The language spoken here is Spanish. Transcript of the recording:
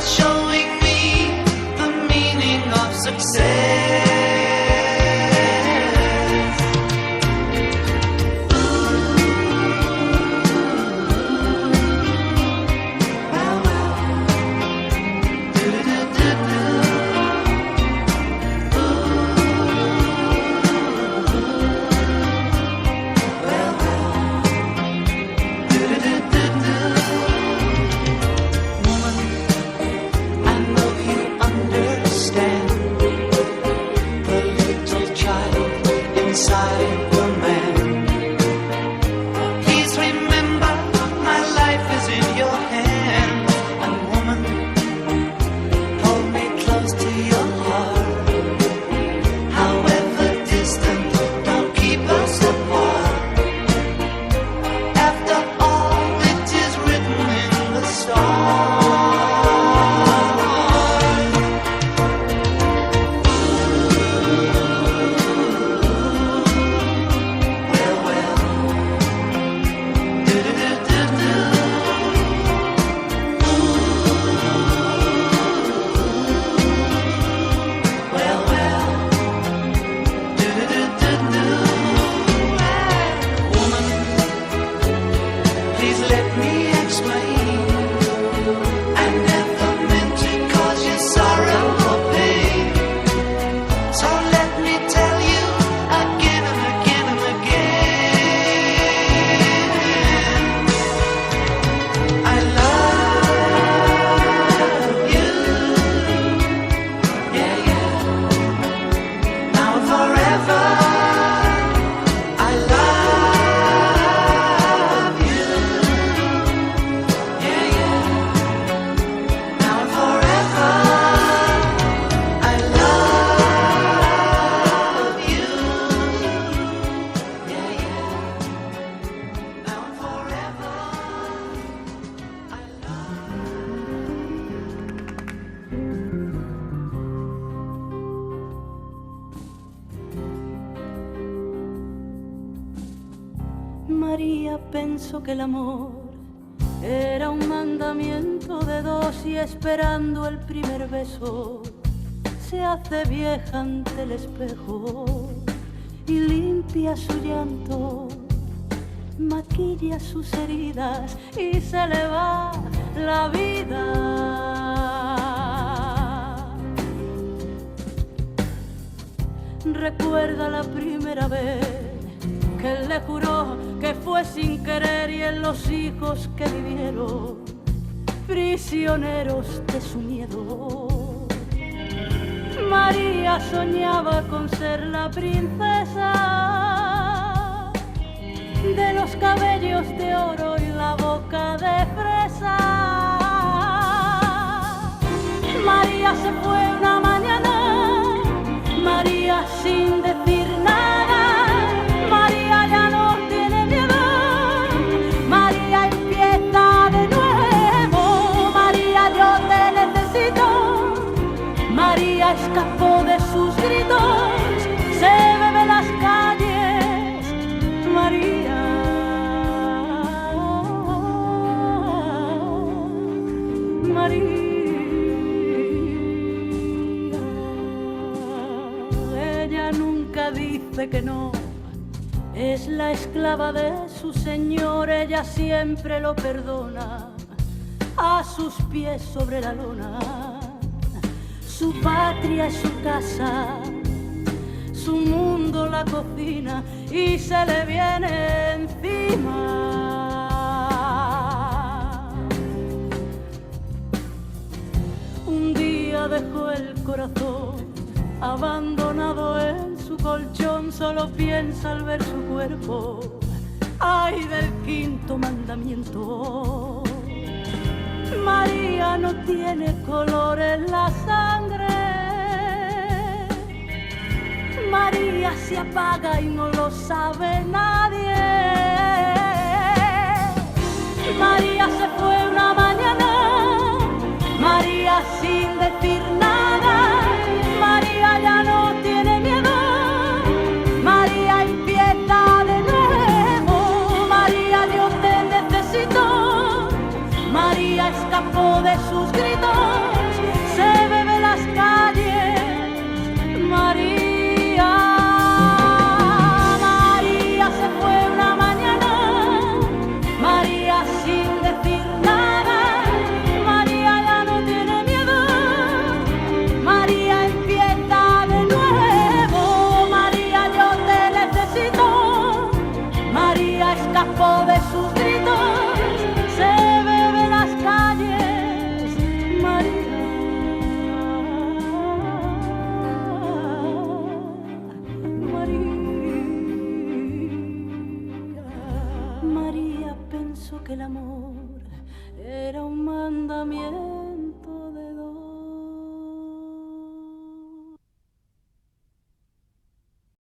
was showing me the meaning of success. María pensó que el amor era un mandamiento de dos y esperando el primer beso se hace vieja ante el espejo y limpia su llanto, maquilla sus heridas y se le va la vida. Recuerda la primera vez que él le juró que fue sin querer y en los hijos que vivieron prisioneros de su miedo. María soñaba con ser la princesa de los cabellos de oro y la boca de fresa. María se fue una mañana, María sin decir nada. María ya no tiene miedo, María empieza de nuevo. María, yo te necesito. María escapó de sus gritos, se bebe las calles. María, María. Ella nunca dice que no. Es la esclava de su señor, ella siempre lo perdona, a sus pies sobre la lona. Su patria es su casa, su mundo la cocina y se le viene encima. Un día dejó el corazón abandonado en su colchón, solo piensa al ver su cuerpo, ay del quinto mandamiento. María no tiene color en la sangre, María se apaga y no lo sabe nadie. María se fue una mañana, María sin decir nada. María ya no tiene miedo, María empieza de nuevo. María, yo te necesito. María escapó de sus gritos, sus gritos se bebe las calles, María. María pensó que el amor era un mandamiento de Dios.